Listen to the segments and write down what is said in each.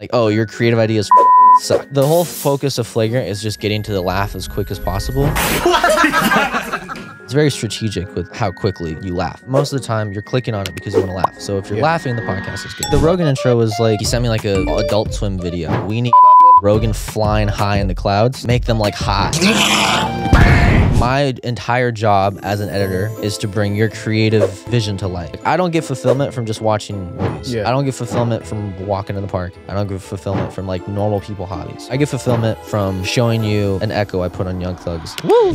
Like, oh, your creative ideas suck. The whole focus of Flagrant is just getting to the laugh as quick as possible. It's very strategic with how quickly you laugh. Most of the time, you're clicking on it because you want to laugh. So if you're laughing, the podcast is good. The Rogan intro was like, he sent me like a Adult Swim video. We need Rogan flying high in the clouds. Make them like hot. My entire job as an editor is to bring your creative vision to life. I don't get fulfillment from just watching movies. I don't get fulfillment from walking in the park. I don't get fulfillment from like normal people hobbies. I get fulfillment from showing you an echo I put on Young Thugs. Woo!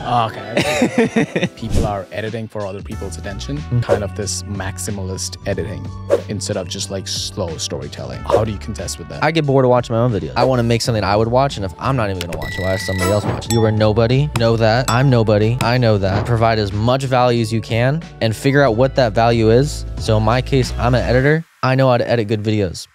Okay. People are editing for other people's attention, kind of this maximalist editing instead of just like slow storytelling. How do you contest with that? I get bored of watching my own videos. I want to make something I would watch, and if I'm not even gonna watch it, why is somebody else watching? You are nobody. Know that. I'm nobody. I know that. Provide as much value as you can and figure out what that value is. So in my case, I'm an editor. I know how to edit good videos.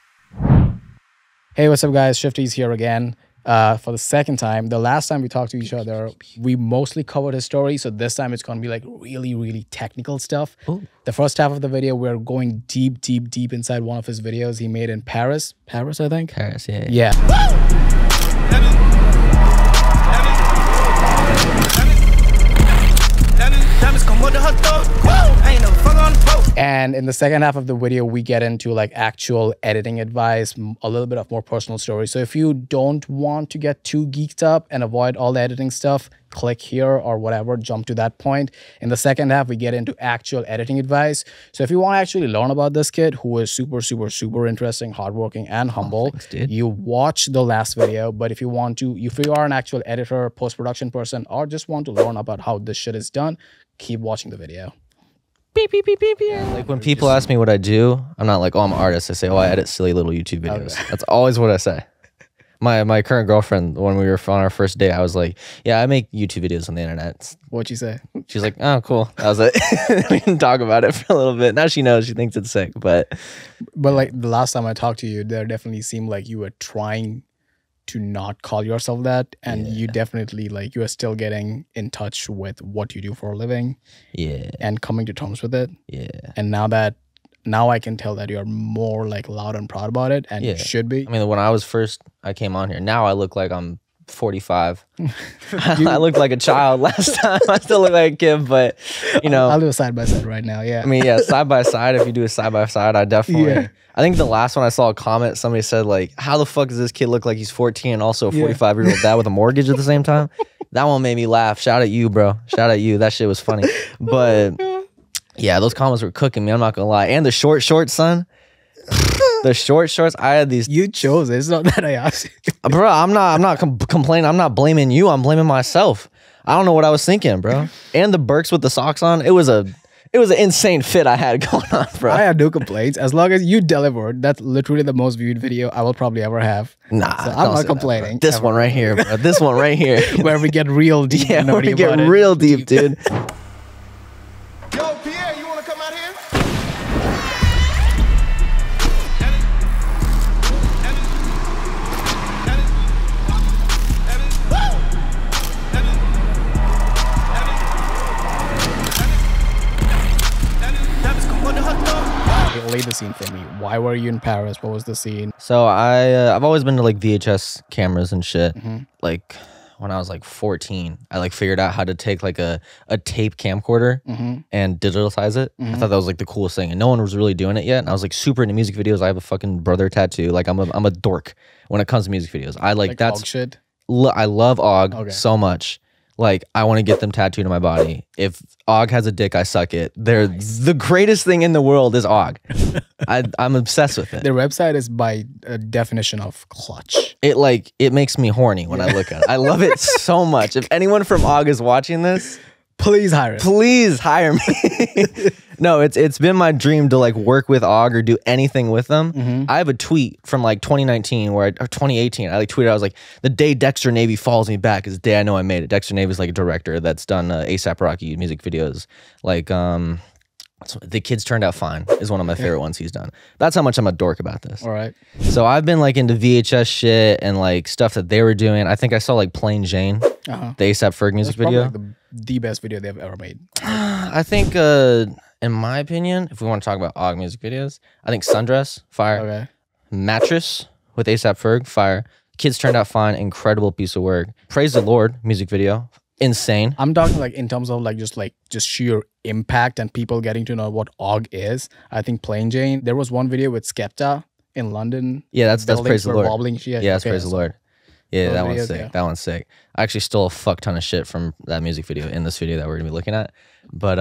Hey, what's up guys? Chifftie's here again. For the second time. The last time we talked to each other, we mostly covered his story. So this time it's going to be like really technical stuff. Ooh. The first half of the video, we're going deep inside one of his videos he made in Paris. Paris, I think? Paris, yeah. And in the second half of the video, we get into like actual editing advice, a little bit of more personal story. So if you don't want to get too geeked up and avoid all the editing stuff, click here or whatever, jump to that point. In the second half, we get into actual editing advice. So if you want to actually learn about this kid who is super interesting, hardworking, and humble, thanks, you watch the last video. But if you want to, if you are an actual editor, post-production person, or just want to learn about how this shit is done, keep watching the video. Beep. Like when people ask me what I do, I'm not like, oh, I'm an artist. I say, oh, I edit silly little YouTube videos. Okay. That's always what I say. My current girlfriend, when we were on our first date, I was like, yeah, I make YouTube videos on the internet. What'd she say? She's like, oh, cool. I was like, we can talk about it for a little bit. Now she knows, she thinks it's sick, but like the last time I talked to you, there definitely seemed like you were trying to not call yourself that, and you definitely like you are still getting in touch with what you do for a living, and coming to terms with it, and now I can tell that you're more like loud and proud about it, and you should be. I mean, when I came on here, now I look like I'm 45. I looked like a child last time. I still look like a kid, but you know, I'll do a side by side right now. I mean, side by side. If you do a side by side, I definitely. I think the last one I saw a comment, somebody said like, how the fuck does this kid look like he's 14 and also a 45-year-old dad with a mortgage at the same time? That one made me laugh. Shout at you, bro. Shout at you. That shit was funny. But yeah, those comments were cooking me. I'm not gonna lie. And the short shorts, son. The short shorts. I had these. You chose it. It's not that I asked you. Bro, I'm not complaining. I'm not blaming you. I'm blaming myself. I don't know what I was thinking, bro. And the Birks with the socks on. It was an insane fit I had going on, bro. I had no complaints. As long as you delivered, that's literally the most viewed video I will probably ever have. Nah, so I'm not complaining. This one right here, bro. This one right here. Where we get real deep. Yeah, where we get real deep, dude. Yo, Pierre, you want to come out here? Lay the scene for me. Why were you in Paris? What was the scene? So I've always been to like VHS cameras and shit. Like when I was like 14, I like figured out how to take like a tape camcorder and digitalize it. I thought that was like the coolest thing, and no one was really doing it yet. And I was like super into music videos. I have a fucking brother tattoo. Like I'm a dork when it comes to music videos. I like that's Og shit. I love Og so much. Like, I want to get them tattooed on my body. If Og has a dick, I suck it. They're the greatest thing in the world is Og. I'm obsessed with it. Their website is by definition of clutch. It makes me horny when I look at it. I love it so much. If anyone from Og is watching this, please hire it. Please hire me. No, it's been my dream to like work with Og or do anything with them. I have a tweet from like 2019 or 2018. I like tweeted, I was like, the day Dexter Navy follows me back is the day I know I made it. Dexter Navy is like a director that's done A$AP Rocky music videos. Like The Kids Turned Out Fine is one of my favorite ones he's done. That's how much I'm a dork about this. All right. So I've been like into VHS shit and like stuff that they were doing. I think I saw like Plain Jane, the A$AP Ferg music video. Like the best video they've ever made. I think in my opinion, if we want to talk about Og music videos, I think Sundress, fire. Okay. Mattress with ASAP Ferg, fire. Kids turned out fine, incredible piece of work. Praise the Lord music video, insane. I'm talking like in terms of like just sheer impact and people getting to know what OG is. I think Plain Jane. There was one video with Skepta in London. Yeah, that's Praise the Lord. Wobbling shit. Yeah, that's Praise the Lord. Yeah, that one's videos, sick. yeah. That one's sick. I actually stole a fuck ton of shit from that music video in this video that we're gonna be looking at. But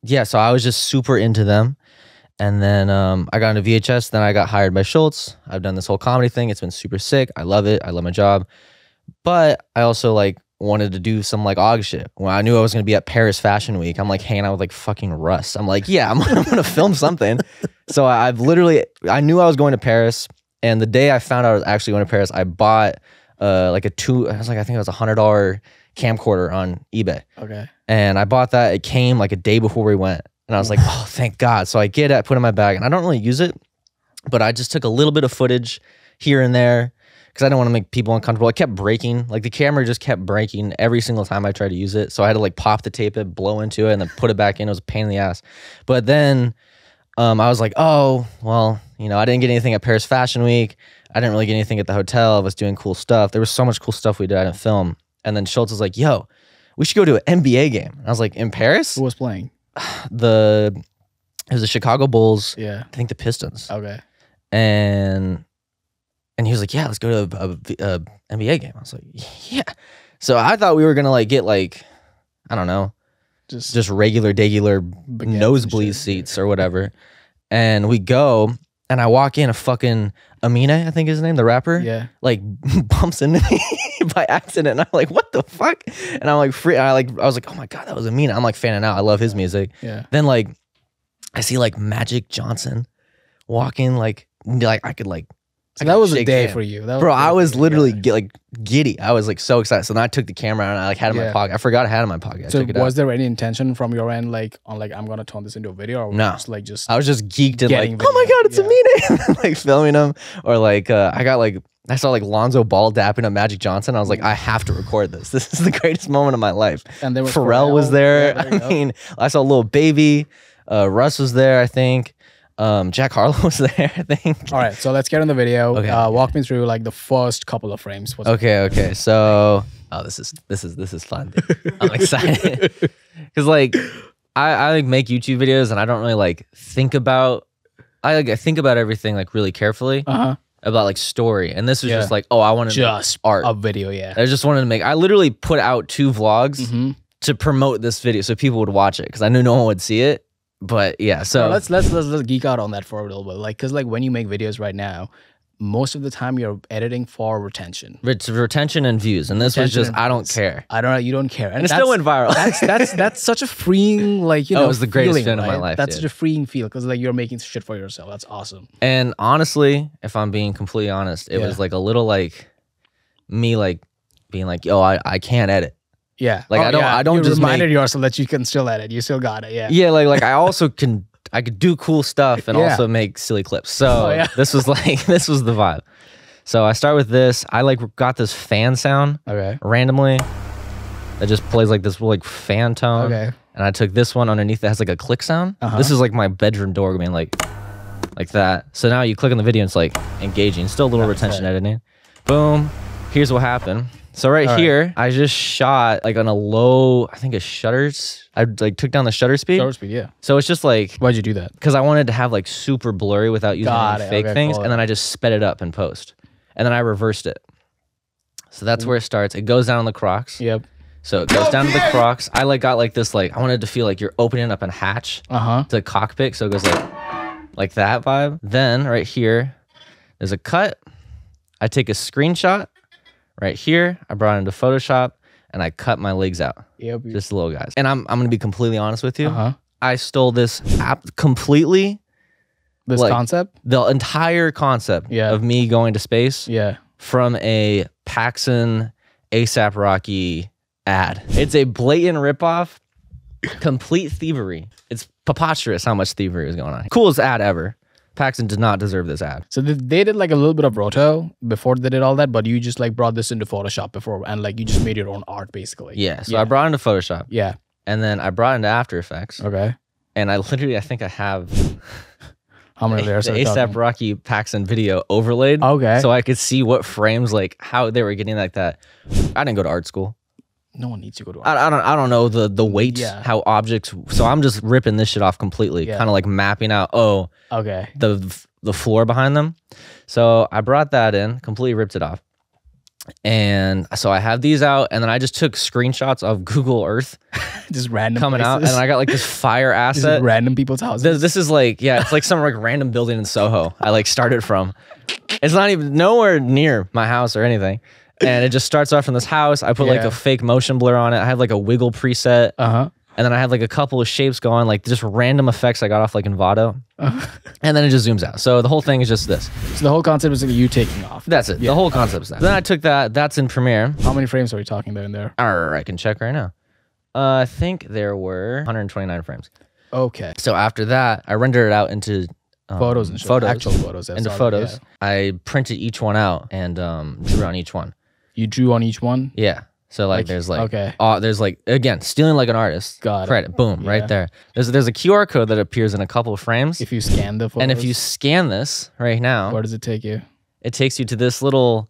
yeah, so I was just super into them. And then I got into VHS, then I got hired by Schulz. I've done this whole comedy thing. It's been super sick. I love it. I love my job. But I also like wanted to do some like OG shit. When I knew I was gonna be at Paris Fashion Week, I'm like hanging out with like fucking Russ. I'm like, yeah, I'm gonna film something. So I knew I was going to Paris. And the day I found out I was actually going to Paris, I bought I think it was $100 camcorder on eBay. Okay. And I bought that. It came like a day before we went. And I was like, oh, thank God. So I get it, I put it in my bag, and I don't really use it, but I just took a little bit of footage here and there because I didn't want to make people uncomfortable. It kept breaking. Like the camera just kept breaking every single time I tried to use it. So I had to like pop the tape it, blow into it, and then put it back in. It was a pain in the ass. But then I was like, oh, well, you know, I didn't get anything at Paris Fashion Week. I didn't really get anything at the hotel. I was doing cool stuff. There was so much cool stuff we did. I didn't film. And then Schulz was like, yo, we should go to an NBA game. And I was like, in Paris? Who was playing? It was the Chicago Bulls. Yeah. I think the Pistons. Okay. And he was like, yeah, let's go to a NBA game. I was like, yeah. So I thought we were gonna like get like, I don't know, just regular nosebleed seats or whatever. And we go, and I walk in, a fucking Amina, I think is his name, the rapper. Yeah. Like bumps into me by accident. And I'm like, what the fuck? And I'm like, I was like, oh my God, that was Amina. I'm like fanning out. I love his music. Yeah. Then like, I see like Magic Johnson walking like I could like. So that was a day him. for you. Bro, I was literally giddy. I was like so excited. So then I took the camera and I like had it in my pocket. I forgot I had it in my pocket. So was there any intention from your end like on like I'm gonna turn this into a video or no? Just I was just geeked and like, video. oh my God, it's Amina, like filming him. Or like I saw like Lonzo Ball dapping up Magic Johnson. I was like, I have to record this. This is the greatest moment of my life. And there was Pharrell was there. Yeah, I mean, I saw Lil Baby. Russ was there, I think. Jack Harlow was there, I think. All right, so let's get in the video. Okay. Walk me through like the first couple of frames. Okay. So, this is fun. I'm excited because like I like make YouTube videos and I don't really like think about. I think about everything like really carefully about like story, and this was just like, oh, I want to make art, a video. Yeah, I just wanted to make. I literally put out 2 vlogs to promote this video so people would watch it because I knew no one would see it. But yeah, so let's geek out on that for a little bit, like because like when you make videos right now, most of the time you're editing for retention. It's retention and views, and this was just I don't care. I don't know, you don't care, and it still went viral. That's such a freeing like it was the greatest feeling of my life. That's such a freeing feel because like you're making shit for yourself. That's awesome. And honestly, if I'm being completely honest, it was like a little like me like being like, yo, I can't edit. Yeah, like I don't you just reminded yourself that you can still edit. You still got it. Yeah, like I also I could do cool stuff and also make silly clips. So this was the vibe. So I start with this. I like got this fan sound randomly that just plays like this like fan tone. Okay. And I took this one underneath that has like a click sound. This is like my bedroom door being like that. So now you click on the video and it's like engaging. Still a little retention editing. Boom. Here's what happened. So right here, I just shot like on a low, I think it's shutters. I like took down the shutter speed. Shutter speed, yeah. So it's just like. Why'd you do that? Because I wanted to have like super blurry without using any fake things. And then I just sped it up in post. And then I reversed it. So that's where it starts. It goes down on the Crocs. Yep. So it goes down to the Crocs. I like got like this like, I wanted to feel like you're opening up a hatch to the cockpit. So it goes like that vibe. Then right here, there's a cut. I take a screenshot. Right here, I brought it into Photoshop and I cut my legs out. Yep. Just little guys. And I'm gonna be completely honest with you. I stole this app completely. This concept? The entire concept of me going to space from a Paxson ASAP Rocky ad. It's a blatant ripoff, complete thievery. It's preposterous how much thievery is going on. Coolest ad ever. Paxson did not deserve this ad. So they did like a little bit of roto before they did all that, but you just like brought this into Photoshop before and like you just made your own art basically. Yeah, so I brought it into Photoshop. Yeah. And then I brought it into After Effects. Okay. And I think I have How many layers The are we ASAP talking? Rocky Paxson video overlaid. Okay. So I could see what frames, like how they were getting like that. I didn't go to art school. No one needs to go to I don't know the weight, Yeah. how objects. So I'm just ripping this shit off completely, Yeah. kind of like mapping out. Oh, Okay. the floor behind them. So I brought that in, completely ripped it off. And so I have these out, and then I just took screenshots of Google Earth Just random coming out, and places. I got like this fire Just asset. random people's houses. This is like, yeah, it's like some like random building in Soho. I like started from. It's not even nowhere near my house or anything. And it just starts off from this house. I put like Yeah. a fake motion blur on it. I have like a wiggle preset. And then I had like a couple of shapes going, like just random effects I got off like Envato. And then it just zooms out. So the whole thing is just this. So the whole concept is like you taking off. That's it. The whole concept is that. Then I took that. That's in Premiere. How many frames are we talking about in there? I can check right now. I think there were 129 frames. Okay. So after that, I rendered it out into Photos and shit. photos. Actual photos. Into sorry, photos. yeah. I printed each one out and drew on each one. You drew on each one? Yeah. So like there's like okay. There's like, again, stealing like an artist. Got it. Credit. Boom. Yeah. Right there. There's a QR code that appears in a couple of frames. If you scan the photos. And if you scan this right now, Where does it take you? it takes you to this little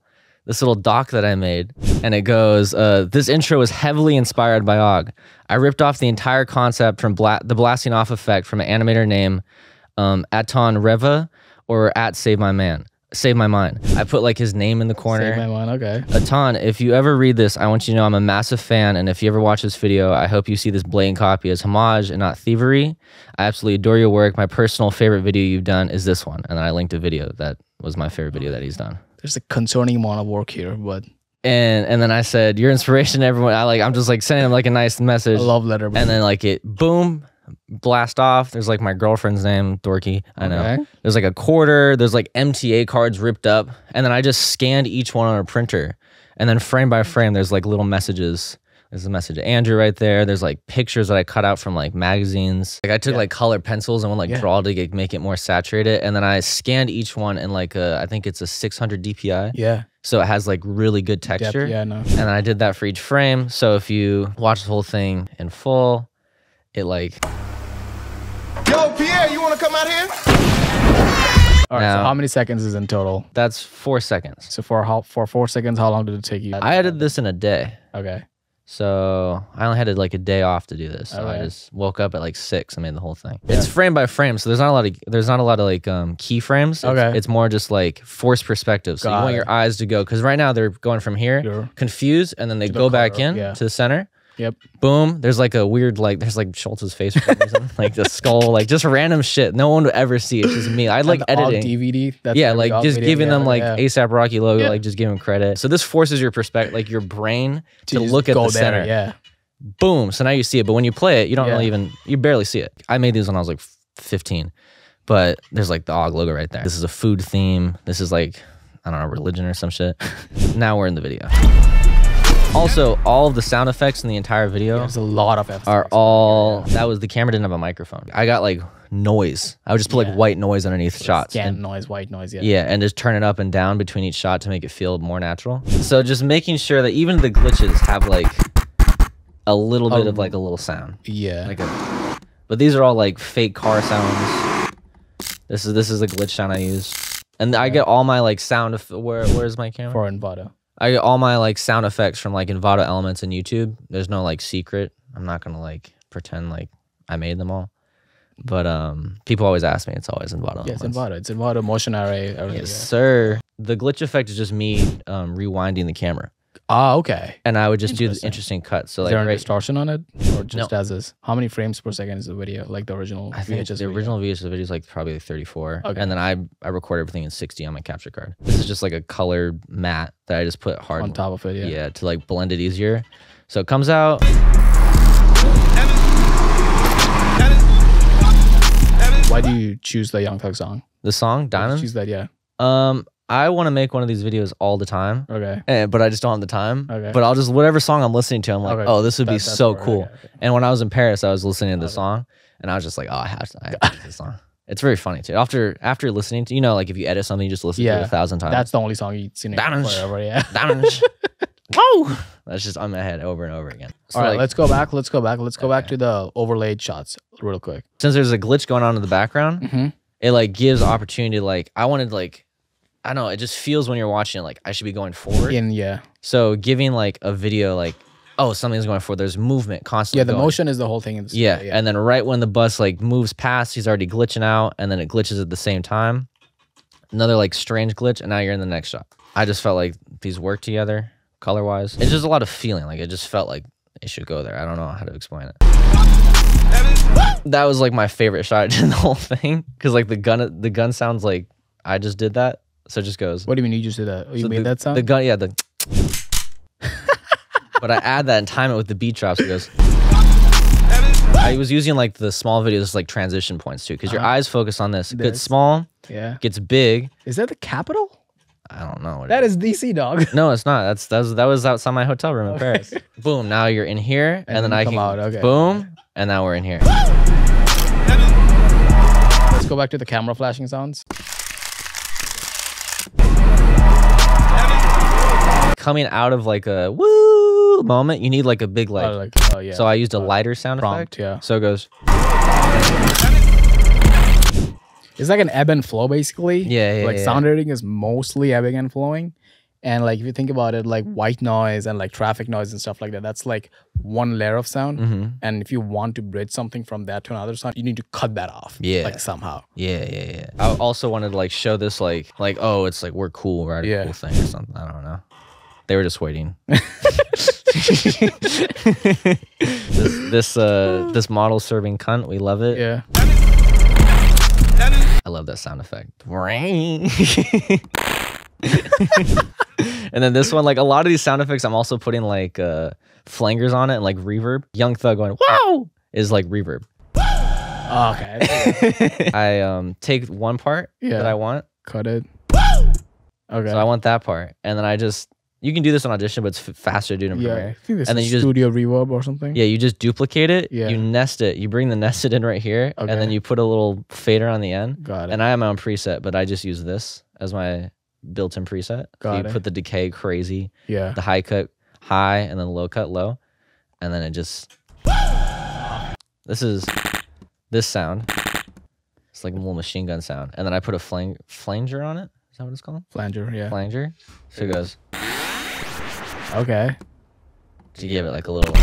doc that I made, and it goes, this intro is heavily inspired by Og. I ripped off the entire concept from the blasting off effect from an animator named Aton Reva or Save My Mind. I put like his name in the corner. Save my mind. Okay. Aton, if you ever read this, I want you to know I'm a massive fan, and if you ever watch this video, I hope you see this blatant copy as homage and not thievery. I absolutely adore your work. My personal favorite video you've done is this one. And then I linked a video that was my favorite video that he's done. There's a concerning amount of work here, but And then I said, your inspiration to everyone. I'm just like sending him like a nice message. a love letter. And then like it, boom, blast off. There's like my girlfriend's name, Dorky. I know. Okay. There's like a quarter. There's like MTA cards ripped up. And then I just scanned each one on a printer. And then frame by frame, there's like little messages. There's a message to Andrew right there. There's like pictures that I cut out from like magazines. Like I took like colored pencils and went like draw to make it more saturated. And then I scanned each one in like I think it's a 600 DPI. Yeah. So it has like really good texture. Yeah, no. And then I did that for each frame. So if you watch the whole thing in full, it like... Yo, Pierre, you want to come out here? All right. Now- So how many seconds is in total? That's 4 seconds. So for 4 seconds, how long did it take you? I edited this in a day. Okay. So I only had like a day off to do this. So I Okay. just woke up at like 6 and made the whole thing. It's frame by frame, so there's not a lot of like keyframes. Okay. It's more just like forced perspective. So you Got want it. your eyes to go, because right now they're going from here, Sure. confused, and then they To the go back corner, in yeah. to the center. Yep. Boom. There's like a weird there's like Schultz's face for some reason. Like the skull, like just random shit. No one would ever see. It's just me. I'd like And the Og editing. DVD. That's Yeah, the like Og just video, giving them like yeah. ASAP Rocky logo, Yeah. like just giving them credit. So this forces your perspective, like your brain to just look at go the there, center. Yeah. Boom. So now you see it, but when you play it, you don't Yeah. really you barely see it. I made these when I was like 15, but there's like the Og logo right there. This is a food theme. This is like, I don't know, religion or some shit. Now we're in the video. Also, all of the sound effects in the entire video There's a lot of effects. are all, the camera didn't have a microphone. I got like noise. I would just put like white noise underneath shots. Scan noise, white noise. Yeah. Yeah, and just turn it up and down between each shot to make it feel more natural. So just making sure that even the glitches have like a little bit of like a little sound. Yeah. But these are all like fake car sounds. This is the glitch sound I use. And I get all my like sound where's my camera? For Envato. I get all my like sound effects from like Envato elements in YouTube. There's no like secret. I'm not gonna like pretend like I made them all. But people always ask me. It's always Envato. Yeah, it's elements. Envato. It's Envato motion array. Everything. Yes, sir. The glitch effect is just me rewinding the camera, Ah, okay. and I would just do the Interesting. interesting cuts. So Is like there any right, distortion on it, or just No. as is? How many frames per second is the video? Like the original I think VHS the video? original VHS video is like probably like 34, Okay. and then I record everything in 60 on my capture card. This is just like a colored matte that I just put hard on top of it. Yeah. yeah, to like blend it easier. So it comes out. Why do you choose the Young Thug song? The song Why did you Diamond. choose that. Yeah. I want to make one of these videos all the time. Okay. But I just don't have the time. Okay. But I'll just, whatever song I'm listening to, I'm like, Okay. oh, this would be That's so where- cool. okay. And when I was in Paris, I was listening to the song, and I was just like, oh, I have to use this song. It's very funny too. After listening to, like if you edit something, you just listen to it 1,000 times. That's the only song you've seen it Damage. forever. Yeah. Damage. Oh, that's just on my head over and over again. So All right. like, Let's go back. Let's go back to the overlaid shots real quick. since there's a glitch going on in the background, it like gives opportunity. Like I wanted like, I don't know, it just feels when you're watching it like I should be going forward. Yeah. So giving like a video like, oh, something's going forward. There's movement constantly. Yeah, the going. motion is the whole thing in the story. Yeah. And then right when the bus like moves past, he's already glitching out, and then it glitches at the same time. Another like strange glitch, and now you're in the next shot. I just felt like these work together color wise. It's just a lot of feeling. Like it just felt like it should go there. I don't know how to explain it. That was like my favorite shot in the whole thing, because like the gun sounds like I just did that. So it just goes. What do you mean you just did that? Oh, you so made that sound? The gun, yeah. But I add that and time it with the beat drops. It goes. I was using like the small videos like transition points too, because your eyes focus on this. It gets small, gets big. Is that the capital? I don't know. That is DC, dog. No, it's not. That was outside my hotel room in Paris. Boom. Now you're in here, and then I come can out. Okay. Boom, and now we're in here. Let's go back to the camera flashing sounds. Coming out of like a woo moment, you need like a big light. Oh yeah. So I used a lighter sound effect. Yeah. So it goes. It's like an ebb and flow, basically. Yeah, Like sound editing is mostly ebbing and flowing. And like if you think about it, like white noise and like traffic noise and stuff like that, that's like one layer of sound. And if you want to bridge something from that to another sound, you need to cut that off. Yeah. Like somehow. Yeah. I also wanted to like show this like oh, it's like we're cool, right? A cool thing or something. I don't know. They were just waiting. This model serving cunt, we love it. Yeah. I love that sound effect. And then this one, like a lot of these sound effects, I'm also putting like flangers on it and like reverb. Young Thug going wow is like reverb. Oh, okay. I take one part that I want, cut it. Okay. So I want that part, and then I just you can do this on Audition, but it's faster to do it in Premiere. I think this and then is you just studio reverb or something. Yeah, you just duplicate it. Yeah. You nest it. You bring the nested in right here, and then you put a little fader on the end. Got it. And I have my own preset, but I just use this as my built-in preset. Got you it. put the decay crazy. Yeah. The high cut high, and then low cut low, and then it just. This is this sound. It's like a little machine gun sound, and then I put a flanger on it. Is that what it's called? Flanger. Yeah. Flanger. So it goes. Okay. To give it like a little.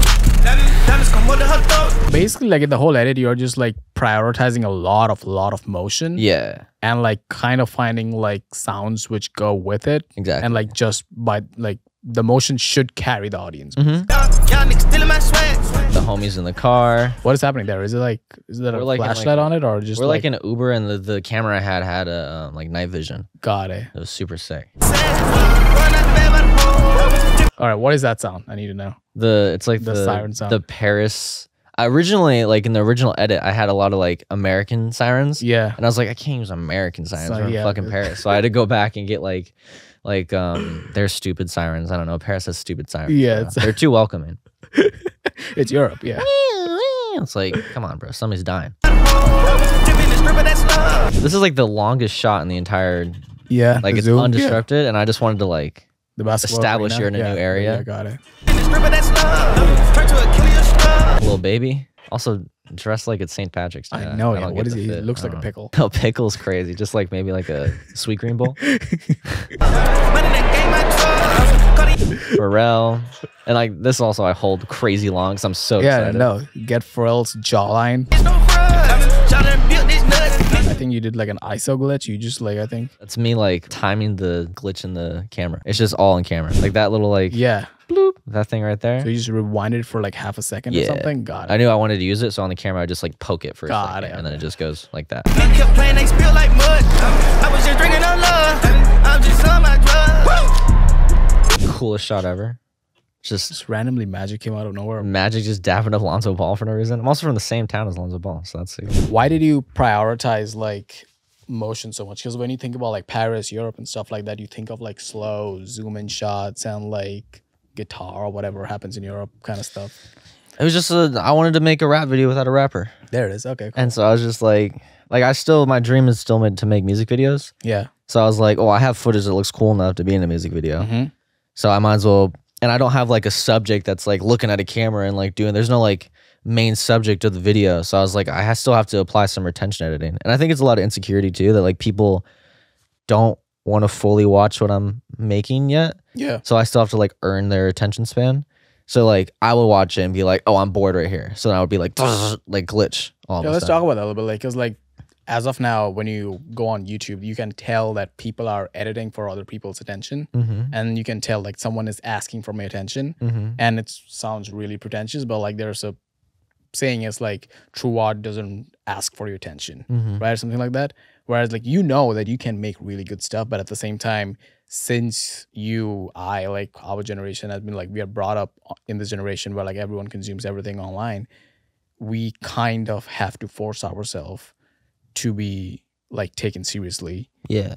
Basically, like in the whole edit, you're just like prioritizing a lot of motion. Yeah. And like kind of finding like sounds which go with it. Exactly. And like just by like the motion should carry the audience. The homies in the car. What is happening there? Is there a like flashlight on it or just we're like in an Uber, and the camera I had a like night vision. Got it. It was super sick. All right, what is that sound? I need to know. It's like the siren sound. The Paris. Originally, like in the original edit, I had a lot of like American sirens. Yeah. And I was like, I can't use American sirens. So, We're in yeah. fucking Paris. So I had to go back and get like their stupid sirens. I don't know. Paris has stupid sirens. Yeah, So they're too welcoming. It's Europe. Yeah. It's like, come on, bro. Somebody's dying. This is like the longest shot in the entire. Yeah. Like it's zoom. undisrupted, and I just wanted to like The basketball establish arena. you're in a new area. Yeah, got it. Little baby. Also dressed like it's St. Patrick's Day. I know. don't What get is the he? He fit. looks I like a don't pickle. know. Oh, pickle's crazy. Just like maybe like a sweet green bowl. Pharrell. And like this also I hold crazy long because I'm so excited. No. Get Pharrell's jawline. I think you did like an ISO glitch. You just like, I think. That's me like timing the glitch in the camera. It's just all in camera. Like that little like Yeah. bloop, that thing right there. So you just rewind it for like half a second or something? Got it. I knew I wanted to use it, so on the camera I just like poke it for a Got second, it, and then it just goes like that. Coolest shot ever. Just randomly Magic came out of nowhere. Magic just dapping up Lonzo Ball for no reason. I'm also from the same town as Lonzo Ball, so that's sick. Why did you prioritize like motion so much? Because when you think about like Paris, Europe and stuff like that, you think of like slow zoom in shots and like guitar or whatever happens in Europe kind of stuff. It was just I wanted to make a rap video without a rapper. There it is. Okay, cool. And so I was just like my dream is still to make music videos. Yeah. So I was like, oh, I have footage that looks cool enough to be in a music video. Mm-hmm. So I might as well, and I don't have like a subject that's like looking at a camera and like there's no like main subject of the video. So I was like, I still have to apply some retention editing. And I think it's a lot of insecurity too, that like people don't want to fully watch what I'm making yet. Yeah. So I still have to like earn their attention span. So like I will watch it and be like, oh, I'm bored right here. So then I would be like glitch. Yeah, let's talk about that a little bit. Like, cause like as of now, when you go on YouTube, you can tell that people are editing for other people's attention, and you can tell like someone is asking for my attention, and it sounds really pretentious, but like there's a saying is like true art doesn't ask for your attention, right? Something like that. Whereas like you know that you can make really good stuff, but at the same time, since I like our generation has been like, we are brought up in this generation where like everyone consumes everything online, we kind of have to force ourselves to be like taken seriously,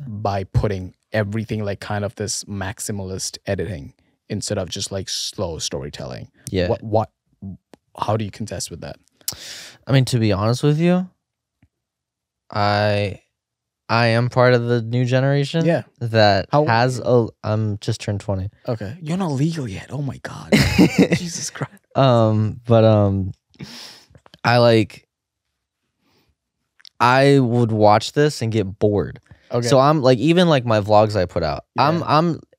by putting everything like kind of this maximalist editing instead of just like slow storytelling. How do you contest with that? I mean, to be honest with you, I am part of the new generation. Yeah. That has I'm just turned 20. Okay. You're not legal yet. Oh my God. Jesus Christ. I would watch this and get bored. Okay. So I'm like, even like my vlogs I put out,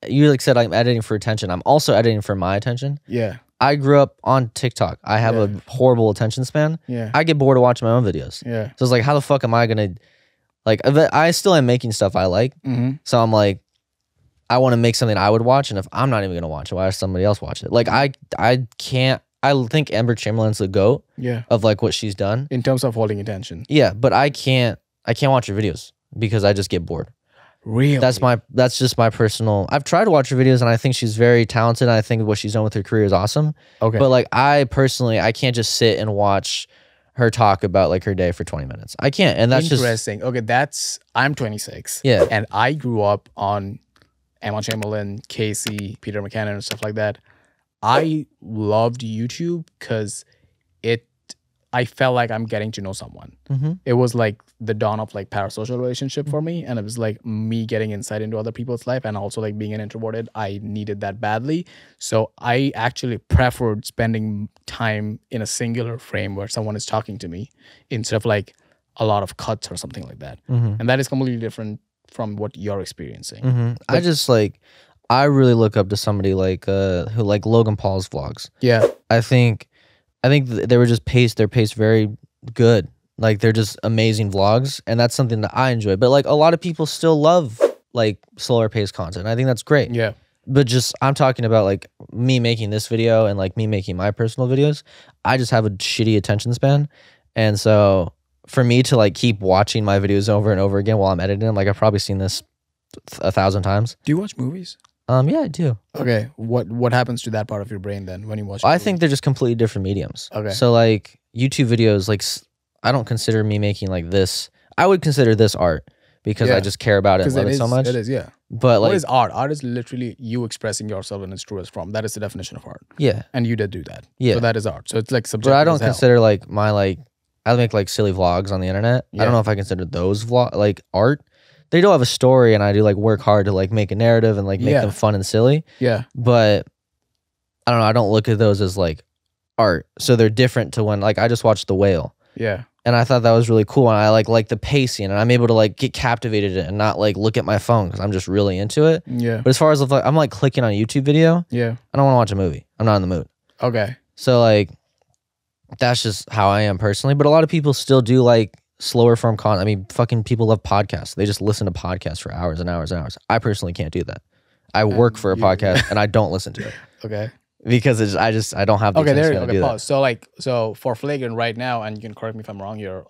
you like said I'm editing for attention. I'm also editing for my attention. Yeah. I grew up on TikTok. I have a horrible attention span. Yeah. I get bored of watching my own videos. Yeah. So it's like, how the fuck am I gonna like? I still am making stuff I like. So I'm like, I want to make something I would watch, and if I'm not even gonna watch it, why does somebody else watch it? Like I can't. I think Amber Chamberlain's the GOAT. Yeah. Of like what she's done in terms of holding attention. Yeah, but I can't watch her videos because I just get bored. Really? That's just my personal. I've tried to watch her videos and I think she's very talented. And I think what she's done with her career is awesome. Okay. But like I can't just sit and watch her talk about like her day for 20 minutes. I can't. And that's interesting. Okay, I'm 26. Yeah. And I grew up on Emma Chamberlain, Casey, Peter McKinnon, and stuff like that. I loved YouTube because I felt like I'm getting to know someone. It was like the dawn of like parasocial relationship for me. And it was like me getting insight into other people's life, and also like being an introverted, I needed that badly. So I actually preferred spending time in a singular frame where someone is talking to me instead of like a lot of cuts or something like that. And that is completely different from what you're experiencing. I just like, I really look up to somebody like who like Logan Paul's vlogs. Yeah. I think they were just they're paced very good. Like they're just amazing vlogs, and that's something that I enjoy. But like a lot of people still love like slower paced content. I think that's great. Yeah. But just I'm talking about like me making this video and like me making my personal videos. I just have a shitty attention span. And so for me to like keep watching my videos over and over again while I'm editing them, like I've probably seen this 1,000 times. Do you watch movies? Yeah, I do. Okay, what happens to that part of your brain then when you watch? I think they're just completely different mediums. Okay. So like YouTube videos, like I don't consider me making like this. I would consider this art because I just care about it and love it so much. It is, yeah. But like, what is art? Art is literally you expressing yourself in its truest form. That is the definition of art. Yeah. And you did do that. Yeah. So that is art. So it's like subjective. But I don't consider like I make like silly vlogs on the internet. Yeah. I don't know if I consider those like art. They do have a story, and I do like work hard to like make a narrative and like make them fun and silly. Yeah. But I don't know. I don't look at those as like art. So they're different to when like I just watched The Whale. Yeah. And I thought that was really cool. And I like the pacing, and I'm able to like get captivated in it and not like look at my phone because I'm just really into it. Yeah. But as far as like, I'm like clicking on a YouTube video. Yeah. I don't want to watch a movie. I'm not in the mood. Okay. So like that's just how I am personally. But a lot of people still do like slower form content. I mean, fucking people love podcasts. They just listen to podcasts for hours and hours and hours. I personally can't do that. I work for a podcast and I don't listen to it. Okay. Because I don't have the pause. So for Flagrant right now, and you can correct me if I'm wrong here,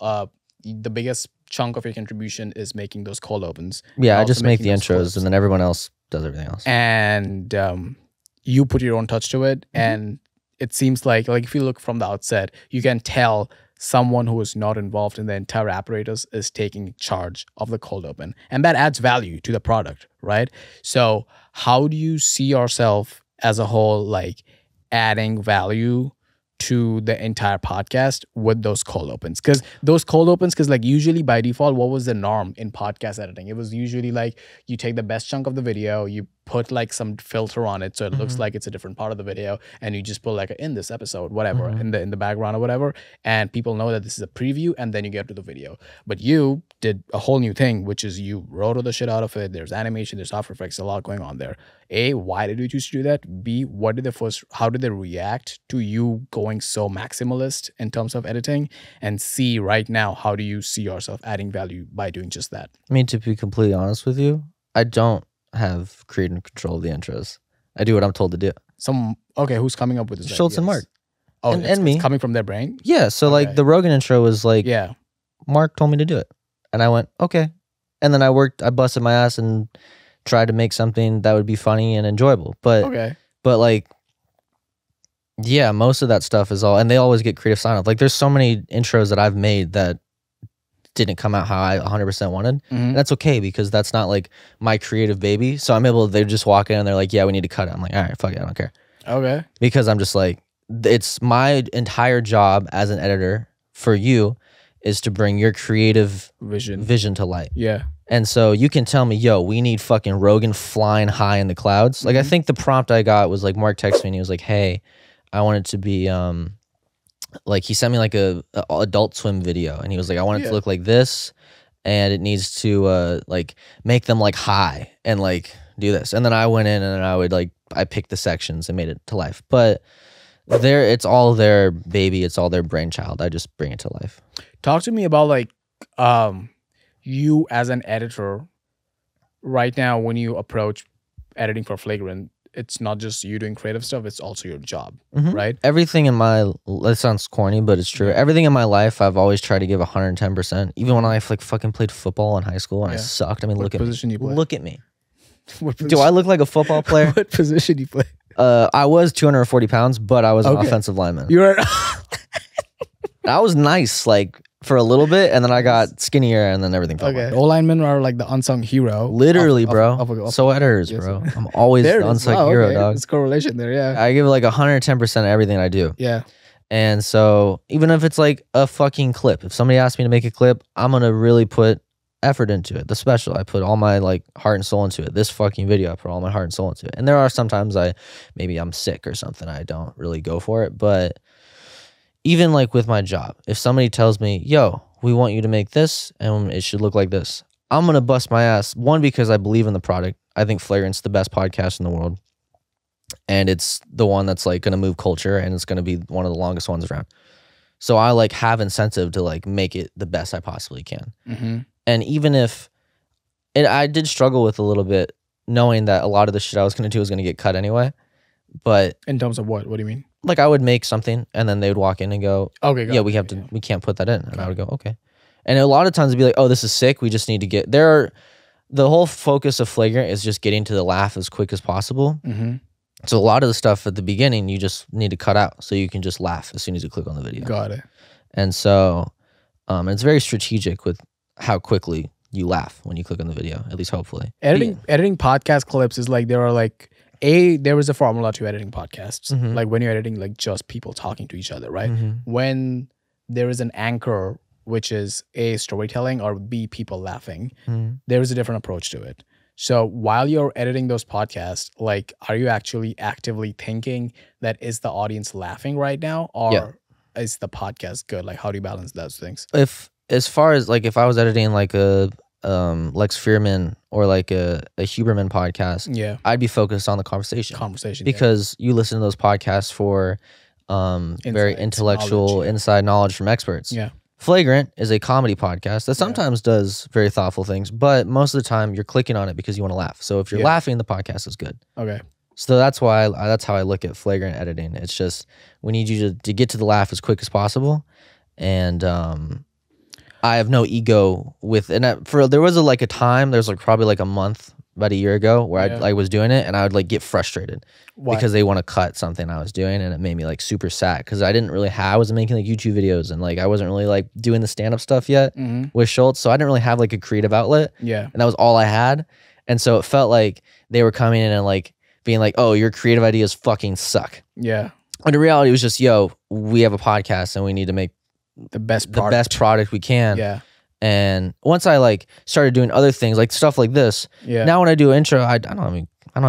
the biggest chunk of your contribution is making those cold opens. Yeah, I just make the intros clips, and then everyone else does everything else. And you put your own touch to it, and it seems like if you look from the outset, you can tell someone who is not involved in the entire apparatus is taking charge of the cold open, and that adds value to the product, right? So how do you see yourself as a whole, like adding value to the entire podcast with those cold opens. Because like usually by default, what was the norm in podcast editing? It was usually like you take the best chunk of the video, you put like some filter on it so it looks like it's a different part of the video, and you just put like in this episode, whatever, in the background or whatever, and people know that this is a preview, and then you get to the video. But you did a whole new thing, which is you wrote all the shit out of it. There's animation, there's After Effects, a lot going on there. A, why did you choose to do that? B, how did they react to you going so maximalist in terms of editing? And C, right now, how do you see yourself adding value by doing just that? I mean, to be completely honest with you, I don't have creative control of the intros. I do what I'm told to do. Okay, who's coming up with this? Schulz and Mark. Oh, and it's me. Coming from their brain? Yeah, so like the Rogan intro was like, Mark told me to do it. And I went, okay. And then I busted my ass and tried to make something that would be funny and enjoyable. But like, yeah, most of that stuff is all, and they always get creative sign off. Like there's so many intros that I've made that didn't come out how I 100% wanted. And that's okay because that's not like my creative baby. So I'm able, they just walk in and they're like, yeah, we need to cut it. I'm like, all right, fuck it, I don't care. Okay. Because I'm just like, it's my entire job as an editor for you is to bring your creative vision to light. Yeah. And so you can tell me, yo, we need fucking Rogan flying high in the clouds. Like I think the prompt I got was like Mark texted me and he was like, hey, I want it to be like he sent me like a Adult Swim video and he was like, I want it to look like this and it needs to like make them like high and like do this. And then I went in and I would like, I picked the sections and made it to life. But it's all their baby, it's all their brainchild. I just bring it to life. Talk to me about like you as an editor right now when you approach editing for Flagrant. It's not just you doing creative stuff, it's also your job, right? Everything in my, that sounds corny, but it's true. Everything in my life, I've always tried to give 110%. Even when I like fucking played football in high school and I sucked. I mean, look at me. Look at me. Do I look like a football player? What position you play? I was 240 pounds, but I was an offensive lineman. You were. I was nice, like for a little bit, and then I got skinnier, and then everything fell apart. O-linemen are like the unsung hero. Literally, bro. So editors, bro. I'm always the unsung hero, dog. There's correlation there, yeah. I give like 110% of everything I do. Yeah. And so even if it's like a fucking clip, if somebody asks me to make a clip, I'm gonna really put effort into it. The special, I put all my like heart and soul into it. This fucking video, I put all my heart and soul into it. And there are sometimes maybe I'm sick or something, I don't really go for it. But even like with my job, if somebody tells me, yo, we want you to make this and it should look like this, I'm gonna bust my ass. One, because I believe in the product. I think Flagrant's the best podcast in the world. And it's the one that's like gonna move culture and it's gonna be one of the longest ones around. So I like have incentive to like make it the best I possibly can. And even if I did struggle with a little bit knowing that a lot of the shit I was going to do was going to get cut anyway. But in terms of what? What do you mean? Like I would make something and then they would walk in and go, okay, yeah, we can't put that in. And I would go, okay. And a lot of times it'd be like, oh, this is sick. We just need to the whole focus of Flagrant is just getting to the laugh as quick as possible. So a lot of the stuff at the beginning, you just need to cut out so you can just laugh as soon as you click on the video. Got it. And so it's very strategic with how quickly you laugh when you click on the video, at least hopefully. Editing podcast clips is like, there is a formula to editing podcasts. Like when you're editing like just people talking to each other, right? When there is an anchor, which is A, storytelling, or B, people laughing, there is a different approach to it. So while you're editing those podcasts, like, are you actually actively thinking that is the audience laughing right now, or is the podcast good? Like, how do you balance those things? As far as like if I was editing like a Lex Fierman or like a Huberman podcast, I'd be focused on the conversation because you listen to those podcasts for very intellectual inside knowledge from experts. Flagrant is a comedy podcast that sometimes does very thoughtful things, but most of the time you're clicking on it because you want to laugh. So if you're laughing, the podcast is good. Okay. So that's how I look at Flagrant editing. It's just we need you to get to the laugh as quick as possible, and I have no ego with, and there was a time, there's like probably like a month, about a year ago, where I was doing it and I would like get frustrated because they want to cut something I was doing, and it made me like super sad because I wasn't making like YouTube videos and like I wasn't really like doing the stand-up stuff yet with Schulz, so I didn't really have like a creative outlet, and that was all I had, and so it felt like they were coming in and like being like, oh, your creative ideas fucking suck. And the reality was just, yo, we have a podcast and we need to make The best the best product we can. Yeah. And once I like started doing other things, like stuff like this, Yeah. now when I do an intro, I don't have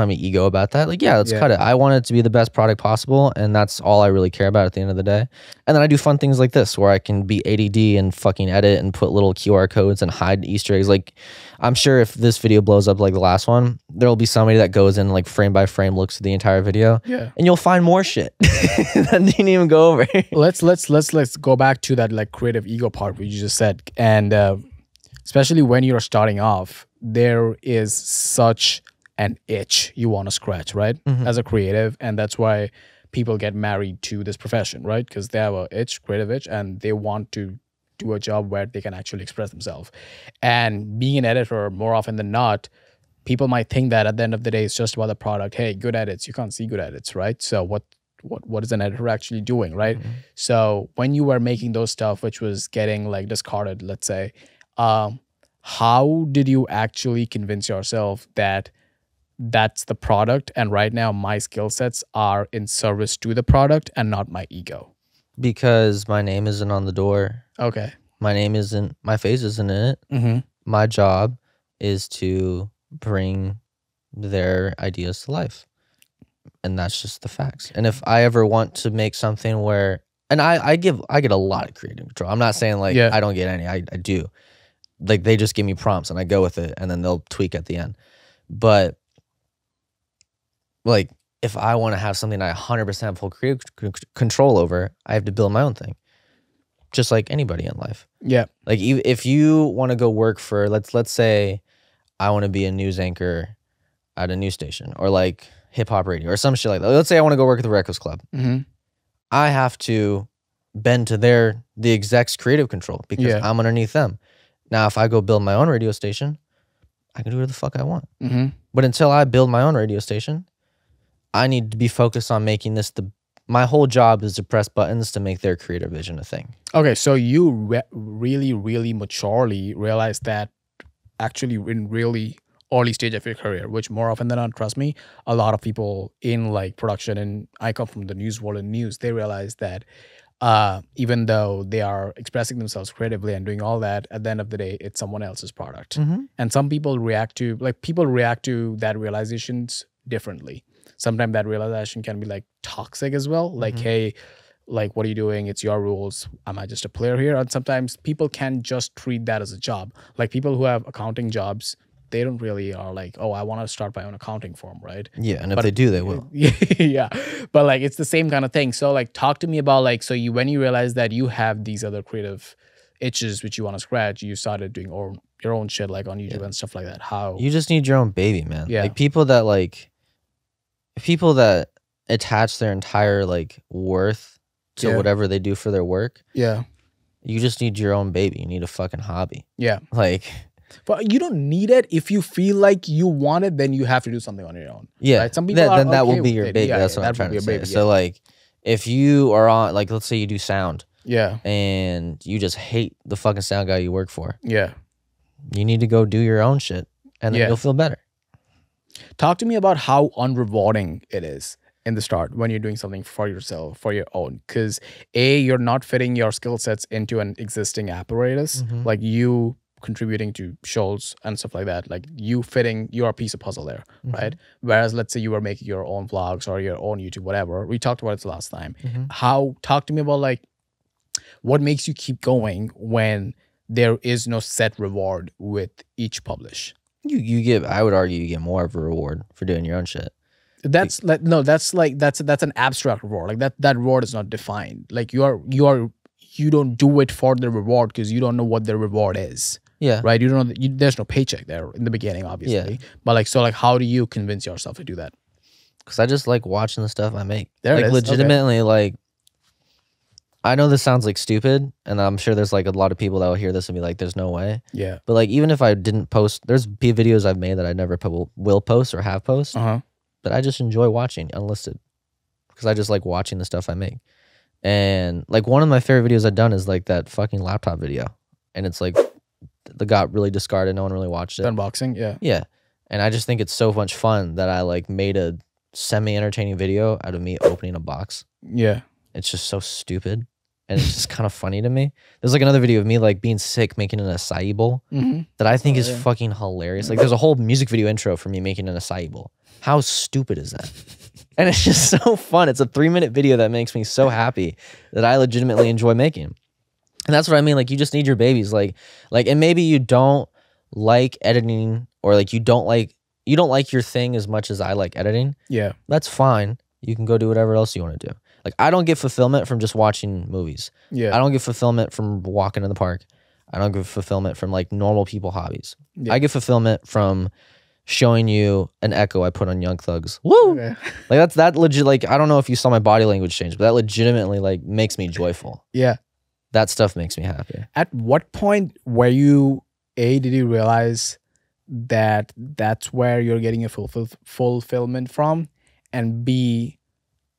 any ego about that. Like, yeah, let's cut it. I want it to be the best product possible, and that's all I really care about at the end of the day. And then I do fun things like this, where I can be ADD and fucking edit and put little QR codes and hide Easter eggs. Like, I'm sure if this video blows up like the last one, there'll be somebody that goes in like frame by frame, looks at the entire video, and you'll find more shit that didn't even go over. Let's go back to that like creative ego part what you just said, and especially when you're starting off, there is such an itch you want to scratch, right? As a creative, and that's why people get married to this profession, right? Because they have a creative itch, and they want to do a job where they can actually express themselves. And being an editor, more often than not, people might think that at the end of the day, it's just about the product. Hey, good edits. You can't see good edits, right? So what is an editor actually doing, right? So when you were making those stuff, which was getting like discarded, let's say, how did you actually convince yourself that that's the product, and right now my skill sets are in service to the product and not my ego? Because my name isn't on the door. Okay. My face isn't in it. My job is to bring their ideas to life. And that's just the facts. And if I ever want to make something where, and I get a lot of creative control. I'm not saying like I don't get any, I do. Like they just give me prompts and I go with it, and then they'll tweak at the end. But like, if I want to have something I 100% have full creative control over, I have to build my own thing. Just like anybody in life. Yeah. Like if you want to go work for, let's say I want to be a news anchor at a news station, or like hip hop radio or some shit like that. Let's say I want to go work at the Breakfast Club. I have to bend to the exec's creative control because I'm underneath them. Now, if I go build my own radio station, I can do whatever the fuck I want. But until I build my own radio station, I need to be focused on making this my whole job is to press buttons to make their creative vision a thing. Okay, so you really, really maturely realized that actually in really early stage of your career, which more often than not, trust me, a lot of people in like production, and I come from the news world and news, they realize that even though they are expressing themselves creatively and doing all that, at the end of the day, it's someone else's product. And some people react to that realizations differently. Sometimes that realization can be like toxic as well. Like, hey, like, what are you doing? It's your rules. Am I just a player here? And sometimes people can just treat that as a job. Like people who have accounting jobs, they don't really are like, oh, I want to start my own accounting firm, right? Yeah, and if they do, they will. Yeah, but like it's the same kind of thing. So like, talk to me about like, so when you realize that you have these other creative itches which you want to scratch, you started doing your own shit like on YouTube and stuff like that. How you just need your own baby, man. Yeah. Like people that attach their entire like worth to whatever they do for their work. Yeah. You just need your own baby. You need a fucking hobby. Yeah. Like, but you don't need it. If you feel like you want it, then you have to do something on your own. yeah. Right? Some people then that okay will be with your it. baby. Yeah, That's what I'm that trying would to be say. a baby, So like, if you are on, like, let's say you do sound. Yeah. And you just hate the fucking sound guy you work for. Yeah. You need to go do your own shit, and then you'll feel better. Talk to me about how unrewarding it is in the start when you're doing something for yourself, for your own. Because you're not fitting your skill sets into an existing apparatus, like you contributing to shows and stuff like that, like you fitting your piece of puzzle there, right? Whereas let's say you were making your own vlogs or your own YouTube, whatever. We talked about it last time. Talk to me about like what makes you keep going when there is no set reward with each publish. You get, I would argue, you get more of a reward for doing your own shit. That's like, no, that's an abstract reward. Like that reward is not defined. Like you don't do it for the reward because you don't know what the reward is. Yeah. Right. You don't know. There's no paycheck there in the beginning, obviously. Yeah. But like, so like, how do you convince yourself to do that? Because I just like watching the stuff I make. There like it is. Legitimately, okay. Like, I know this sounds like stupid, and I'm sure there's like a lot of people that will hear this and be like, "There's no way." Yeah. But like, even if I didn't post, there's videos I've made that I never will post or have post. But I just enjoy watching unlisted because I just like watching the stuff I make. And like one of my favorite videos I've done is like that fucking laptop video, and it's like that got really discarded. No one really watched it. Unboxing, yeah. Yeah. And I just think it's so much fun that I like made a semi-entertaining video out of me opening a box. Yeah. It's just so stupid. And it's just kind of funny to me. There's like another video of me like being sick, making an acai bowl that I think is fucking hilarious. Like there's a whole music video intro for me making an acai bowl. How stupid is that? And it's just so fun. It's a 3-minute video that makes me so happy that I legitimately enjoy making. And that's what I mean. Like you just need your babies. Like, and maybe you don't like editing, or like you don't like your thing as much as I like editing. Yeah. That's fine. You can go do whatever else you want to do. Like, I don't get fulfillment from just watching movies. Yeah. I don't get fulfillment from walking in the park. I don't get fulfillment from, like, normal people hobbies. Yeah. I get fulfillment from showing you an echo I put on Young Thug's. Woo! Okay. Like, that legit, like, I don't know if you saw my body language change, but that legitimately, like, makes me joyful. Yeah. That stuff makes me happy. At what point did you realize that that's where you're getting a fulfillment from? And B,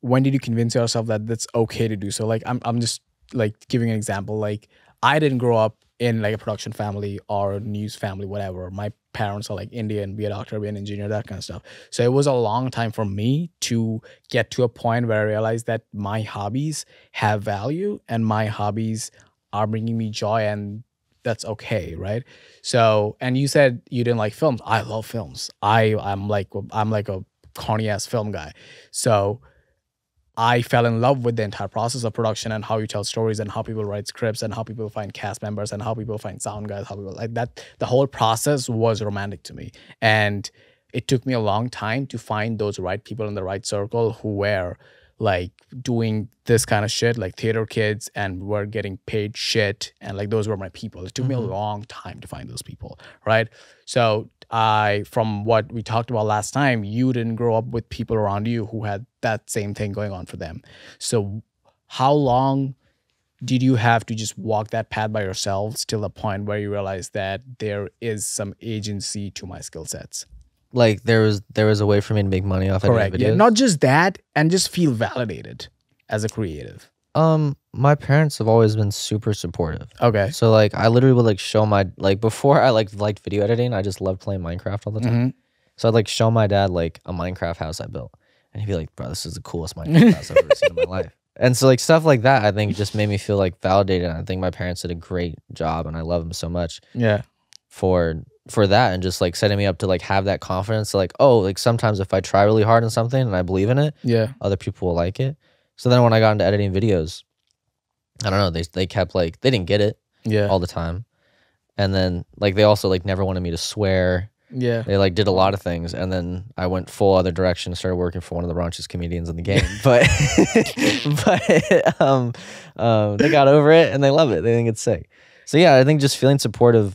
when did you convince yourself that that's okay to do so? Like, I'm just like giving an example. Like, I didn't grow up in like a production family or a news family, whatever. My parents are like Indian, be a doctor, be an engineer, that kind of stuff. So it was a long time for me to get to a point where I realized that my hobbies have value and my hobbies are bringing me joy, and that's okay, right? So, and you said you didn't like films. I love films. I'm like a corny ass film guy. So I fell in love with the entire process of production and how you tell stories and how people write scripts and how people find cast members and how people find sound guys, how people like that. The whole process was romantic to me. And it took me a long time to find those right people in the right circle who were like doing this kind of shit, like theater kids, and were getting paid shit. And like, those were my people. It took me a long time to find those people, right? So from what we talked about last time, you didn't grow up with people around you who had that same thing going on for them. So how long did you have to just walk that path by yourselves till the point where you realized that there is some agency to my skill sets? Like, there was a way for me to make money off editing Correct. videos. Yeah, not just that, and just feel validated as a creative. My parents have always been super supportive. Okay. So like, I literally would like show my, like, before I liked video editing, I just loved playing Minecraft all the time. So I'd like show my dad like a Minecraft house I built, and he'd be like, "Bro, this is the coolest Minecraft house I've ever seen in my life." And so like stuff like that, I think just made me feel like validated. And I think my parents did a great job, and I love them so much. Yeah. For that, and just like setting me up to like have that confidence to like, oh, like sometimes if I try really hard on something and I believe in it, Yeah. other people will like it. So then when I got into editing videos, I don't know, they kept like, they didn't get it Yeah. all the time. And then like they also like never wanted me to swear. Yeah. They like did a lot of things, and then I went full other direction, started working for one of the raunchiest comedians in the game. But they got over it and they love it. They think it's sick. So yeah, I think just feeling supported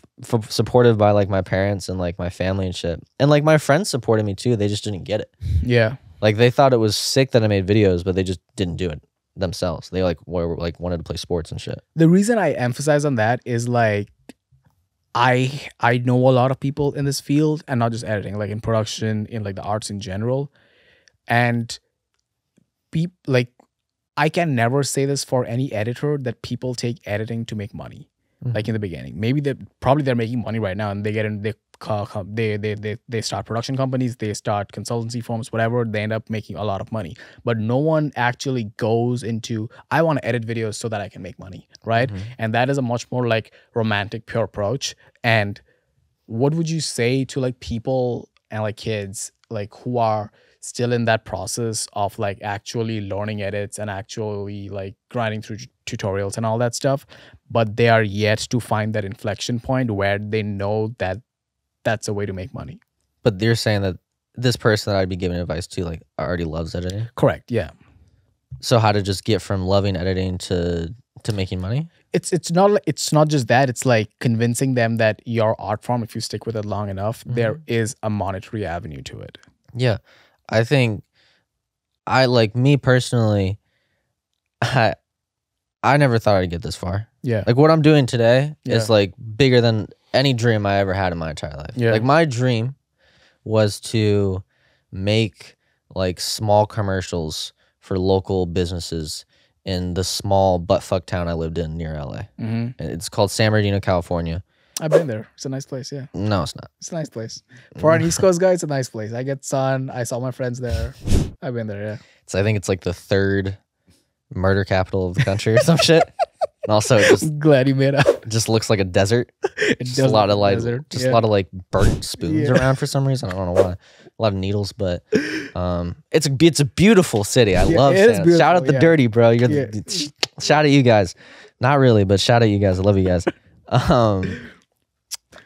by like my parents and like my family and shit. And like my friends supported me too. They just didn't get it. Yeah. Like they thought it was sick that I made videos, but they just didn't do it themselves. They like were like wanted to play sports and shit. The reason I emphasize on that is like, I know a lot of people in this field, and not just editing, like in production, in like the arts in general. And like, I can never say this for any editor, that people take editing to make money. Like in the beginning, maybe they're making money right now, and they start production companies, they start consultancy firms, whatever. They end up making a lot of money, but no one actually goes into, I want to edit videos so that I can make money, right? And that is a much more like romantic, pure approach. And what would you say to like people and like kids like who are still in that process of like actually learning edits and actually like grinding through tutorials and all that stuff, but they are yet to find that inflection point where they know that that's a way to make money? But you're saying that this person that I'd be giving advice to like already loves editing? Correct. Yeah. So how to just get from loving editing to making money? It's not just that. It's like convincing them that your art form, if you stick with it long enough, there is a monetary avenue to it. Yeah. I think me personally, I never thought I'd get this far. Yeah. Like what I'm doing today is like bigger than any dream I ever had in my entire life. Yeah. Like my dream was to make like small commercials for local businesses in the small buttfuck town I lived in near LA. And it's called San Bernardino, California. I've been there. It's a nice place. Yeah, No, it's not. it's a nice place. For an East Coast guy, it's a nice place. I get sun. I saw my friends there. I've been there. Yeah. I think it's like the 3rd murder capital of the country or some shit. And also, it Glad you made up. just looks like a desert. It Just a lot of like, desert. just a lot of like burnt spoons around for some reason. I don't know why. A lot of needles, but it's a beautiful city. I love it is San. beautiful, Shout out the yeah. Dirty, bro. You're Yeah. shout at you guys. Not really, but shout at you guys. I love you guys.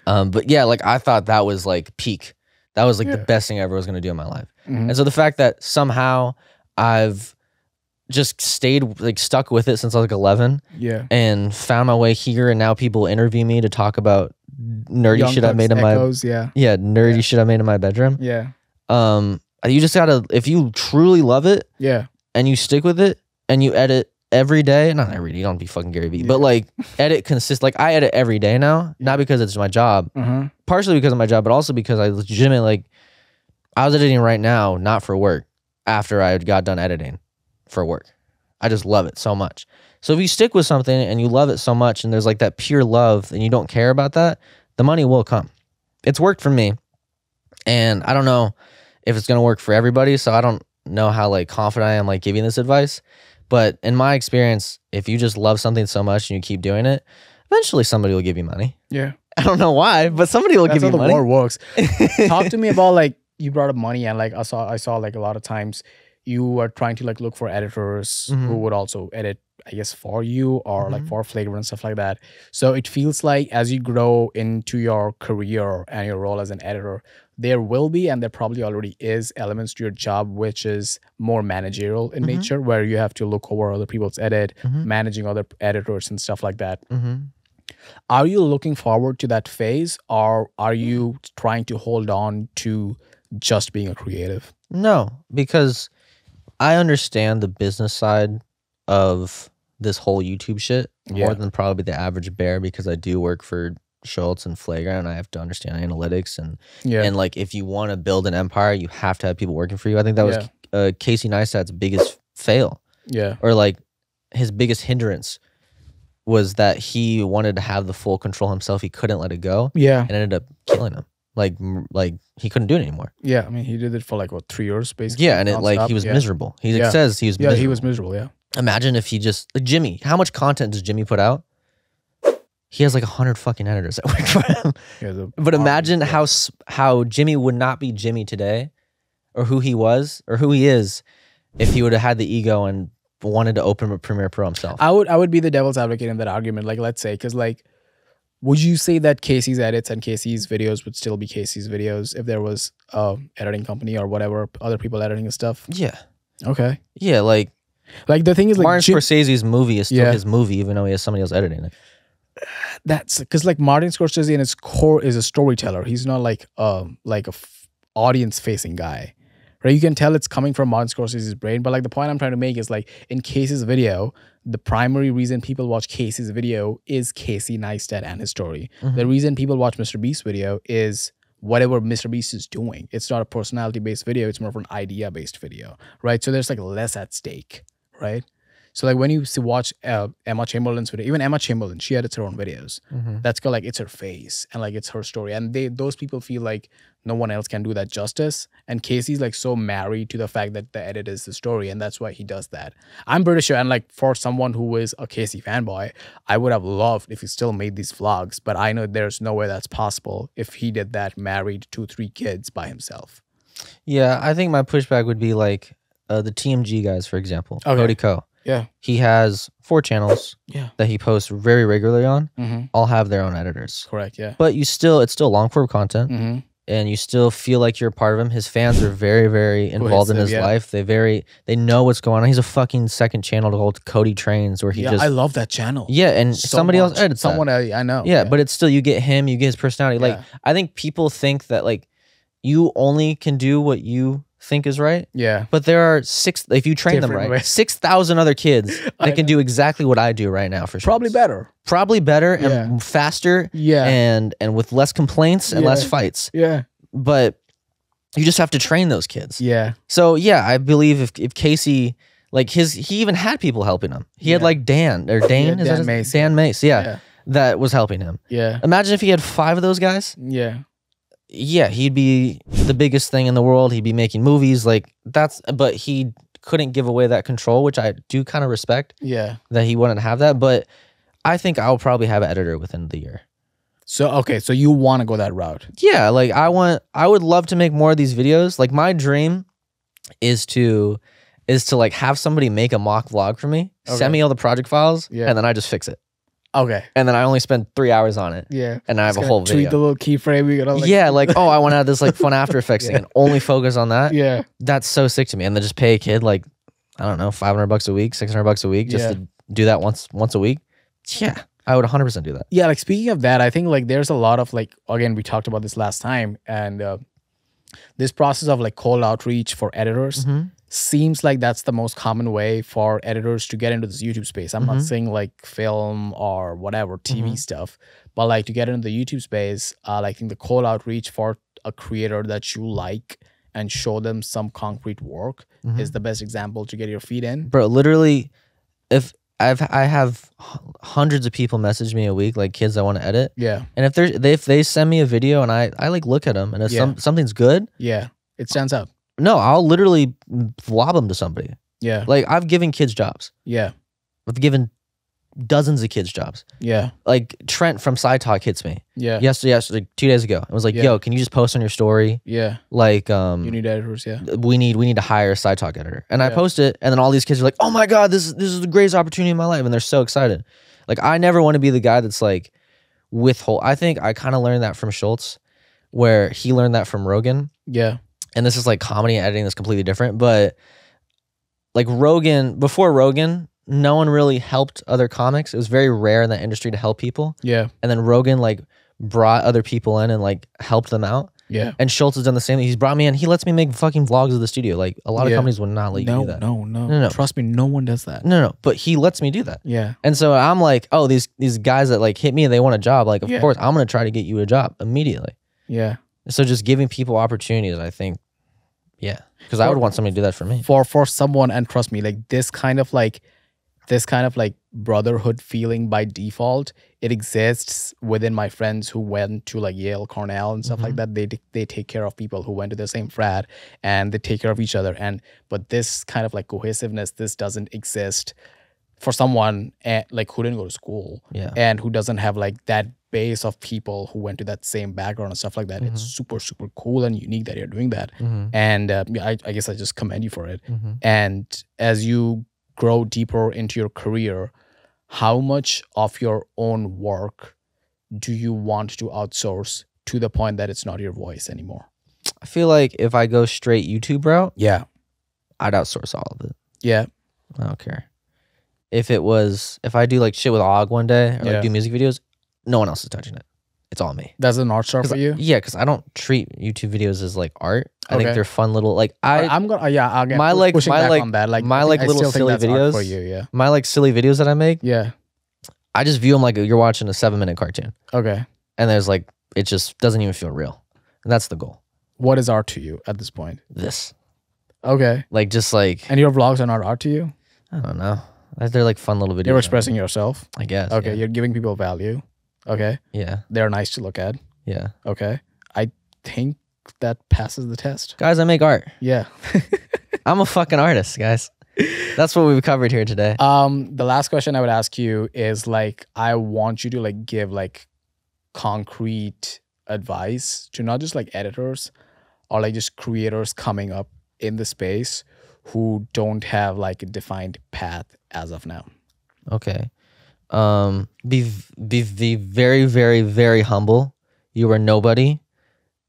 But yeah, like I thought that was like peak. That was like the best thing I ever was gonna do in my life. And so the fact that somehow I've just stayed like stuck with it since I was like 11. Yeah. And found my way here, and now people interview me to talk about nerdy Young shit I Bucks made in Echoes, my nerdy shit I made in my bedroom. Yeah. You just gotta, if you truly love it Yeah. and you stick with it and you edit every day, not every day, you don't be fucking Gary Vee, but like edit like I edit every day now, not because it's my job, partially because of my job, but also because I legitimately like, I was editing right now, not for work, after I got done editing for work. I just love it so much. So if you stick with something and you love it so much and there's like that pure love and you don't care about that, the money will come. It's worked for me. And I don't know if it's going to work for everybody. So I don't know how like confident I am like giving this advice. But in my experience, if you just love something so much and you keep doing it, eventually somebody will give you money. Yeah. I don't know why, but somebody will give you money. That's how the war works. Talk to me about like, you brought up money, and like I saw like a lot of times you are trying to like look for editors who would also edit, I guess, for you or like for Flagrant and stuff like that. So it feels like as you grow into your career and your role as an editor, there will be, and there probably already is, elements to your job which is more managerial in nature, where you have to look over other people's edit, managing other editors and stuff like that. Are you looking forward to that phase, or are you trying to hold on to just being a creative? No, because I understand the business side of this whole YouTube shit more than probably the average bear, because I do work for Schulz and Flagrant, and I have to understand analytics and like if you want to build an empire, you have to have people working for you. I think that was Casey Neistat's biggest fail. Yeah. Or like his biggest hindrance was that he wanted to have the full control himself. He couldn't let it go. Yeah. And ended up killing him. Like he couldn't do it anymore. Yeah, I mean, he did it for like what, 3 years basically. Yeah, and it like he was miserable. He says he was miserable. Yeah, he was miserable. Yeah. Imagine if he just like Jimmy. How much content does Jimmy put out? He has like 100 fucking editors that work for him. But imagine how Jimmy would not be Jimmy today, or who he was, or who he is, if he would have had the ego and wanted to open a Premiere Pro himself. I would be the devil's advocate in that argument. Like, let's say, because like, would you say that Casey's edits and Casey's videos would still be Casey's videos if there was a editing company or whatever, other people editing his stuff? Yeah. Okay. Yeah, like the thing is, like, Martin Scorsese's movie is still his movie, even though he has somebody else editing it. That's because like Martin Scorsese in his core is a storyteller. He's not like audience facing guy, right? You can tell it's coming from Martin Scorsese's brain. But like the point I'm trying to make is like in Casey's video, the primary reason people watch Casey's video is Casey Neistat and his story. The reason people watch Mr. Beast's video is whatever Mr. Beast is doing. It's not a personality based video. It's more of an idea based video, right? So there's like less at stake, right? So like when you watch Emma Chamberlain's video, even Emma Chamberlain, she edits her own videos. That's called like, it's her face and like it's her story. And those people feel like no one else can do that justice. And Casey's like so married to the fact that the edit is the story, and that's why he does that. I'm pretty sure, and like for someone who is a Casey fanboy, I would have loved if he still made these vlogs, but I know there's no way that's possible if he did that married 2-3 kids by himself. Yeah, I think my pushback would be like the TMG guys, for example, Cody Ko. Yeah. He has 4 channels that he posts very regularly on. All have their own editors. Correct, yeah. But it's still long form content. And you still feel like you're a part of him. His fans are very, very involved in his life. They know what's going on. He's a fucking second channel called Cody Trains, where he just... I love that channel. Yeah, and so somebody else edits Someone that. I know. Yeah, but it's still, you get him, you get his personality. Like, I think people think that like you only can do what you think is right. Yeah. But there are if you train them right, 6,000 other kids that can do exactly what I do right now for sure. Probably better. Probably better and faster. Yeah. And with less complaints and less fights. Yeah. But you just have to train those kids. Yeah. So yeah, I believe if Casey, like he even had people helping him. He had like Dan Mace. Yeah. that was helping him. Yeah. Imagine if he had 5 of those guys. Yeah. Yeah, he'd be the biggest thing in the world. He'd be making movies like but he couldn't give away that control, which I do kind of respect. Yeah. That he wouldn't have that, but I think I'll probably have an editor within the year. So, okay, so you want to go that route. Yeah, like I would love to make more of these videos. Like my dream is to like have somebody make a mock vlog for me, send me all the project files, and then I just fix it. Okay. And then I only spend 3 hours on it. Yeah. And I have a whole video. Tweak the little keyframe. You gotta yeah, like, oh, I want to have this like fun After Effects thing and only focus on that. Yeah. That's so sick to me. And then just pay a kid like, I don't know, $500 a week, $600 a week just to do that once a week. Yeah, I would 100% do that. Yeah, like speaking of that, I think like there's a lot of like, again, we talked about this last time, and this process of like cold outreach for editors seems like that's the most common way for editors to get into this YouTube space. I'm not saying like film or whatever, TV stuff, but like to get into the YouTube space, I think the cold outreach for a creator that you like and show them some concrete work is the best example to get your feet in. Bro, literally, if I have hundreds of people message me a week, like kids I want to edit. Yeah. And if they send me a video and I like look at them and if something's good, it stands out. No, I'll literally lob them to somebody. Yeah. Like I've given kids jobs. Yeah. I've given dozens of kids jobs. Yeah. Like Trent from Side Talk hits me. Yeah. Yesterday, like 2 days ago. It was like, yo, can you just post on your story? Yeah. Like you need editors, we need to hire a Side Talk editor. And I post it, and then all these kids are like, oh my God, this is the greatest opportunity in my life. And they're so excited. Like I never want to be the guy that's like withhold. I think I kind of learned that from Schulz, where he learned that from Rogan. Yeah. And this is like comedy and editing that's completely different. But like before Rogan, no one really helped other comics. It was very rare in that industry to help people. Yeah. And then Rogan like brought other people in and like helped them out. Yeah. And Schulz has done the same thing. He's brought me in. He lets me make fucking vlogs of the studio. Like a lot of companies would not let you do that. No. Trust me, no one does that. No. But he lets me do that. Yeah. And so I'm like, oh, these guys that like hit me and they want a job. Like, of course, I'm going to try to get you a job immediately. Yeah. So just giving people opportunities, I think, because I would want somebody to do that for me. For someone, and trust me, like this kind of like brotherhood feeling by default, it exists within my friends who went to like Yale, Cornell, and stuff like that. They take care of people who went to the same frat, and they take care of each other. But this kind of like cohesiveness, this doesn't exist for someone like who didn't go to school, and who doesn't have like that base of people who went to that same background and stuff like that. It's super, super cool and unique that you're doing that. And I guess I just commend you for it. And as you grow deeper into your career, how much of your own work do you want to outsource to the point that it's not your voice anymore? I feel like if I go straight YouTube route, I'd outsource all of it. Yeah. I don't care. If I do like shit with Og one day or like do music videos, no one else is touching it. It's all me. That's a North Star for you? Yeah, because I don't treat YouTube videos as like art. I think they're fun little like I'm gonna again my like pushing my back like on that. Like my like little silly videos for you, my like silly videos that I make. Yeah. I just view them like you're watching a 7-minute cartoon. Okay. And there's like it just doesn't even feel real. And that's the goal. What is art to you at this point? This. Okay. Like just like. And your vlogs are not art to you? I don't know. They're like fun little videos. You're expressing yourself? I guess. Okay. You're giving people value. Okay. Yeah. They're nice to look at. Yeah. Okay. I think that passes the test. Guys, I make art. Yeah. I'm a fucking artist, guys. That's what we've covered here today. The last question I would ask you is like, I want you to like give like concrete advice to not just like editors or like just creators coming up in the space who don't have like a defined path as of now. Okay. Be very, very, very humble. You are nobody.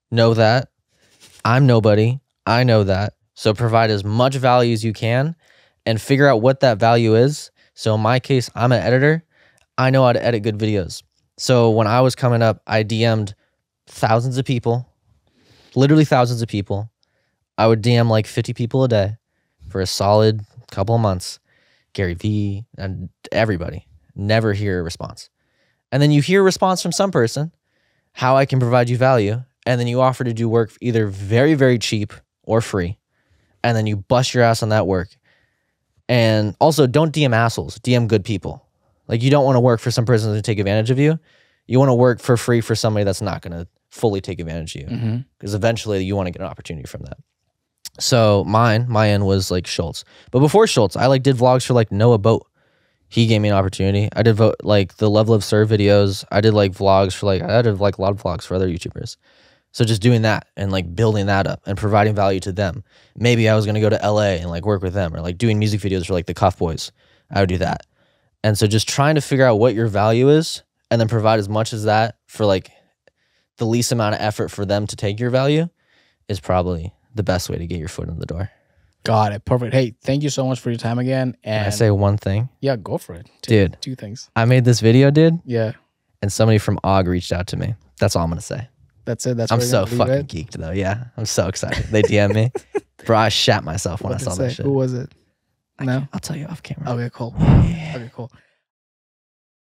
Know that. I'm nobody. I know that. So provide as much value as you can and figure out what that value is. So in my case, I'm an editor. I know how to edit good videos. So when I was coming up, I DM'd thousands of people, literally thousands of people. I would DM like 50 people a day for a solid couple of months. Gary Vee and everybody. Never hear a response. And then you hear a response from some person, how I can provide you value. And then you offer to do work either very, very cheap or free. And then you bust your ass on that work. And also don't DM assholes, DM good people. Like, you don't want to work for some person to take advantage of you. You want to work for free for somebody that's not going to fully take advantage of you, because eventually you want to get an opportunity from that. So my end was like Schulz. But before Schulz, I like did vlogs for like Noah Boat. He gave me an opportunity. I did like the Level of Serve videos. I did like vlogs for like, I did like a lot of vlogs for other YouTubers. So just doing that and like building that up and providing value to them. Maybe I was going to go to LA and like work with them, or like doing music videos for like the Cuff Boys. I would do that. And so just trying to figure out what your value is and then provide as much as that for like the least amount of effort for them to take your value is probably the best way to get your foot in the door. Got it. Perfect. Hey, thank you so much for your time again. And Can I say one thing? Yeah, go for it. Dude. Two things. I made this video, dude. Yeah. And somebody from OG reached out to me. That's all I'm going to say. That's it. That's I'm so fucking geeked though. Yeah. I'm so excited. They DM me. Bro, I shat myself when I saw that shit. Who was it? No? I'll tell you off camera. Okay, cool. Okay, cool.